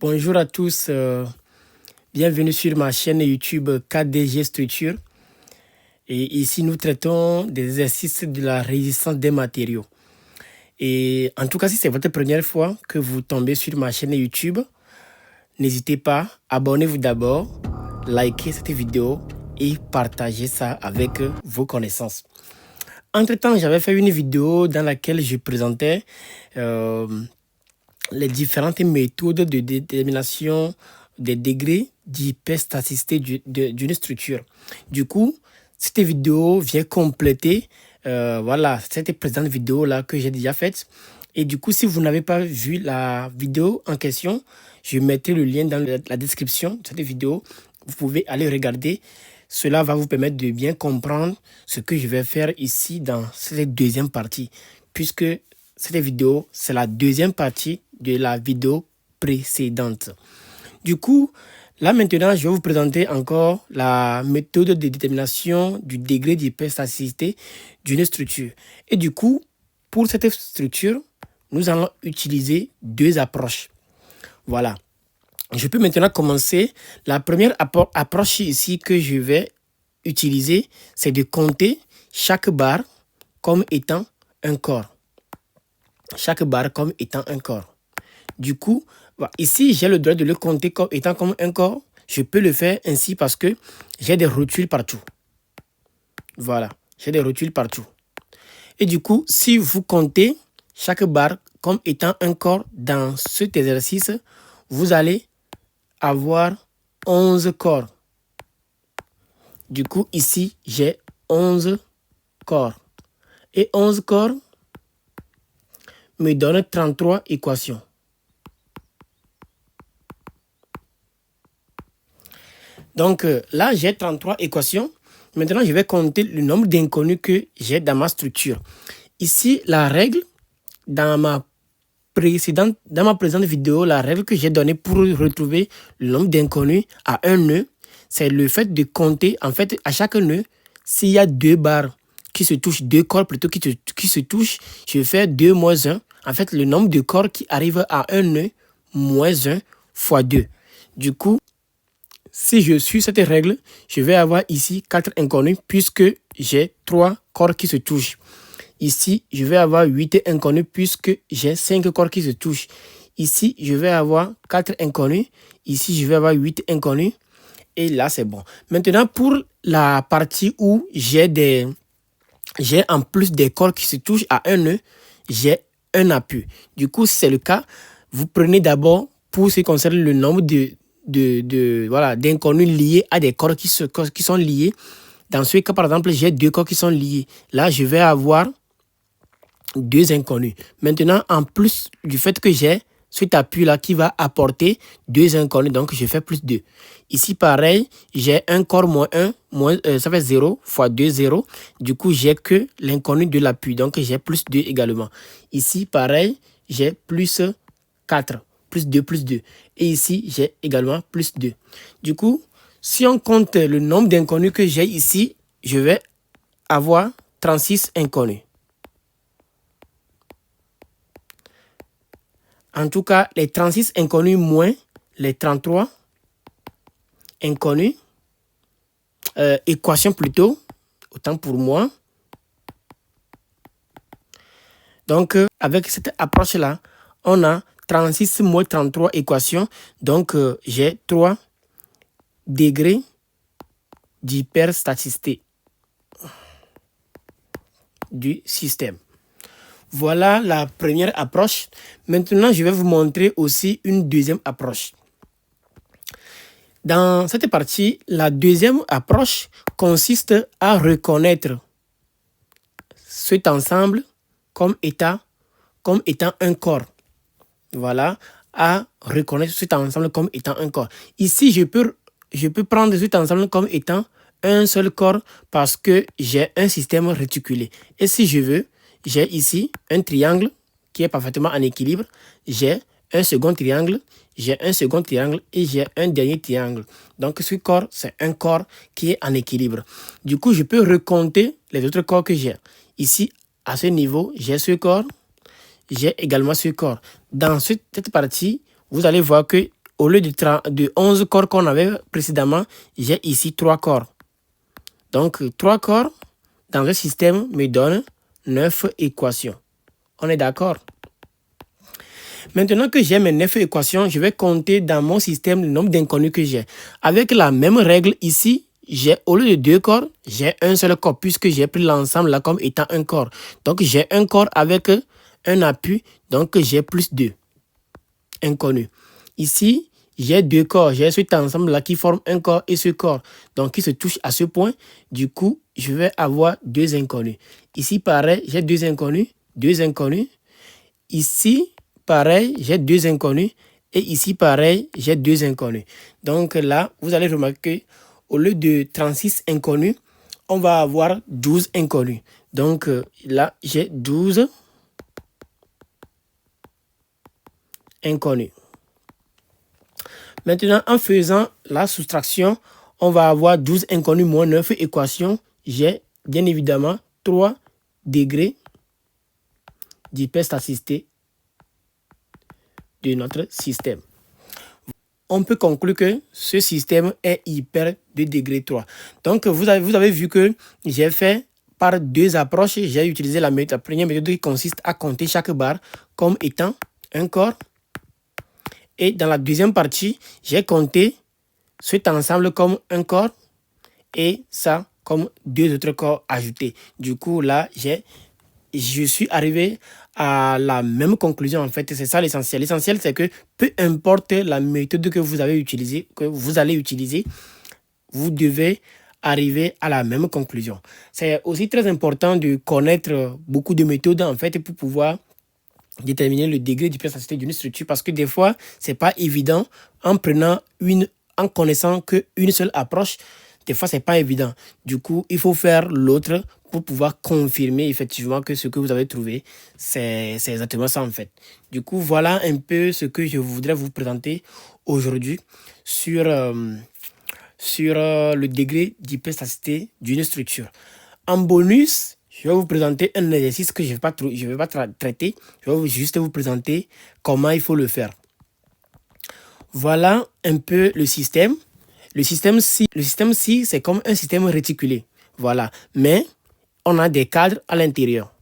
Bonjour à tous, bienvenue sur ma chaîne YouTube KDG Structure. Et ici, nous traitons des exercices de la résistance des matériaux. Et en tout cas, si c'est votre première fois que vous tombez sur ma chaîne YouTube, n'hésitez pas, abonnez-vous d'abord, likez cette vidéo et partagez ça avec vos connaissances. Entre-temps, j'avais fait une vidéo dans laquelle je présentais les différentes méthodes de détermination des degrés d'hyperstaticité d'une structure. Du coup, cette vidéo vient compléter voilà, cette précédente vidéo-là que j'ai déjà faite. Et du coup, si vous n'avez pas vu la vidéo en question, je mettrai le lien dans la description de cette vidéo. Vous pouvez aller regarder. Cela va vous permettre de bien comprendre ce que je vais faire ici dans cette deuxième partie, puisque cette vidéo, c'est la deuxième partie de la vidéo précédente. Du coup, là maintenant, je vais vous présenter encore la méthode de détermination du degré d'hyperstaticité d'une structure. Et du coup, pour cette structure, nous allons utiliser deux approches. Voilà. Je peux maintenant commencer. La première approche ici que je vais utiliser, c'est de compter chaque barre comme étant un corps. Chaque barre comme étant un corps. Du coup, ici, j'ai le droit de le compter comme étant comme un corps. Je peux le faire ainsi parce que j'ai des rotules partout. Voilà, j'ai des rotules partout. Et du coup, si vous comptez chaque barre comme étant un corps dans cet exercice, vous allez avoir 11 corps. Du coup, ici, j'ai 11 corps. Et 11 corps me donnent 33 équations. Donc là, j'ai 33 équations. Maintenant, je vais compter le nombre d'inconnus que j'ai dans ma structure. Ici, la règle, dans ma précédente vidéo, la règle que j'ai donnée pour retrouver le nombre d'inconnus à un nœud, c'est le fait de compter, en fait, à chaque nœud, s'il y a deux barres qui se touchent, deux corps plutôt qui se touchent, je vais faire 2 moins 1. En fait, le nombre de corps qui arrive à un nœud, moins 1 fois 2. Du coup, si je suis cette règle, je vais avoir ici 4 inconnus puisque j'ai 3 corps qui se touchent. Ici, je vais avoir 8 inconnus puisque j'ai 5 corps qui se touchent. Ici, je vais avoir 4 inconnus. Ici, je vais avoir 8 inconnus. Et là, c'est bon. Maintenant, pour la partie où j'ai en plus des corps qui se touchent à un nœud, j'ai un appui. Du coup, si c'est le cas, vous prenez d'abord, pour ce qui concerne le nombre d'inconnus liés à des corps qui sont liés. Dans ce cas, par exemple, j'ai 2 corps qui sont liés. Là, je vais avoir 2 inconnus. Maintenant, en plus du fait que j'ai cet appui-là qui va apporter 2 inconnus, donc je fais plus 2. Ici, pareil, j'ai un corps moins 1, ça fait 0 fois 2, 0. Du coup, j'ai que l'inconnu de l'appui, donc j'ai plus 2 également. Ici, pareil, j'ai plus 4. Plus 2, plus 2. Et ici, j'ai également plus 2. Du coup, si on compte le nombre d'inconnus que j'ai ici, je vais avoir 36 inconnus. En tout cas, les 36 inconnus moins les 33 inconnus, équation plutôt, autant pour moi. Donc, avec cette approche-là, on a 36 moins 33 équations. Donc, j'ai 3 degrés d'hyperstaticité du système. Voilà la première approche. Maintenant, je vais vous montrer aussi une deuxième approche. Dans cette partie, la deuxième approche consiste à reconnaître cet ensemble comme étant un corps. Voilà, à reconnaître cet ensemble comme étant un corps. Ici, je peux prendre cet ensemble comme étant un seul corps parce que j'ai un système réticulé. Et si je veux, j'ai ici un triangle qui est parfaitement en équilibre. J'ai un second triangle, j'ai un second triangle et j'ai un dernier triangle. Donc ce corps, c'est un corps qui est en équilibre. Du coup, je peux recompter les autres corps que j'ai. Ici, à ce niveau, j'ai ce corps, j'ai également ce corps. Dans cette partie, vous allez voir que au lieu de 11 corps qu'on avait précédemment, j'ai ici 3 corps. Donc, 3 corps dans un système me donne 9 équations. On est d'accord? Maintenant que j'ai mes 9 équations, je vais compter dans mon système le nombre d'inconnus que j'ai. Avec la même règle ici, au lieu de 2 corps, j'ai un seul corps puisque j'ai pris l'ensemble là comme étant un corps. Donc, j'ai un corps avec un appui, donc j'ai plus 2 inconnus. Ici, j'ai 2 corps. J'ai cet ensemble-là qui forme un corps et ce corps. Donc, qui se touche à ce point. Du coup, je vais avoir 2 inconnus. Ici, pareil, j'ai 2 inconnus. 2 inconnus. Ici, pareil, j'ai 2 inconnus. Et ici, pareil, j'ai 2 inconnus. Donc là, vous allez remarquer, au lieu de 36 inconnus, on va avoir 12 inconnus. Donc là, j'ai 12 inconnus. Maintenant, en faisant la soustraction, on va avoir 12 inconnus moins 9 équations. J'ai bien évidemment 3 degrés d'hyperstaticité de notre système. On peut conclure que ce système est hyper de degré 3. Donc, vous avez vu que j'ai fait par 2 approches. J'ai utilisé la première méthode qui consiste à compter chaque barre comme étant un corps. Et dans la deuxième partie, j'ai compté cet ensemble comme un corps et ça comme 2 autres corps ajoutés. Du coup, là, je suis arrivé à la même conclusion en fait. C'est ça l'essentiel. L'essentiel, c'est que peu importe la méthode que vous allez utiliser, vous devez arriver à la même conclusion. C'est aussi très important de connaître beaucoup de méthodes en fait pour pouvoir déterminer le degré d'hyperstaticité d'une structure parce que des fois, c'est pas évident en connaissant qu'une seule approche. Des fois, c'est pas évident. Du coup, il faut faire l'autre pour pouvoir confirmer effectivement que ce que vous avez trouvé, c'est exactement ça en fait. Du coup, voilà un peu ce que je voudrais vous présenter aujourd'hui sur le degré d'hyperstaticité d'une structure. En bonus, je vais vous présenter un exercice que je ne vais pas traiter. Je vais juste vous présenter comment il faut le faire. Voilà un peu le système. Le système C, c'est comme un système réticulé. Voilà. Mais on a des cadres à l'intérieur.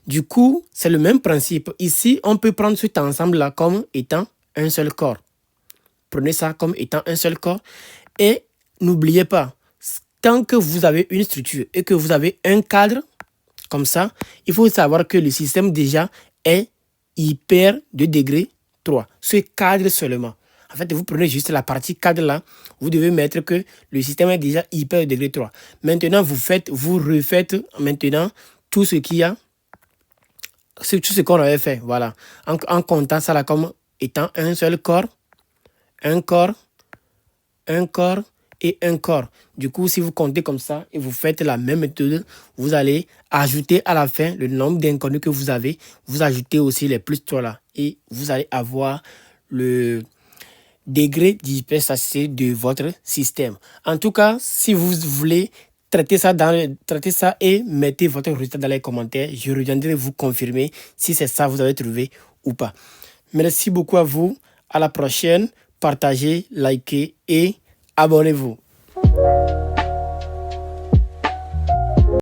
Du coup, c'est le même principe. Ici, on peut prendre cet ensemble-là comme étant un seul corps. Prenez ça comme étant un seul corps. Et n'oubliez pas, tant que vous avez une structure et que vous avez un cadre comme ça, il faut savoir que le système déjà est hyper de degré 3. Ce cadre seulement. En fait, vous prenez juste la partie cadre là, vous devez mettre que le système est déjà hyper de degré 3. Maintenant, vous refaites maintenant tout ce qu'il y a, tout ce qu'on avait fait. Voilà. En comptant ça là comme étant un seul corps, un corps, un corps et un corps. Du coup, si vous comptez comme ça et vous faites la même méthode, vous allez ajouter à la fin le nombre d'inconnus que vous avez. Vous ajoutez aussi les plus 3 là. Et vous allez avoir le degré d'hyperstaticité de votre système. En tout cas, si vous voulez traiter ça et mettez votre résultat dans les commentaires, je reviendrai vous confirmer si c'est ça que vous avez trouvé ou pas. Merci beaucoup à vous. À la prochaine. Partagez, likez et abonnez-vous.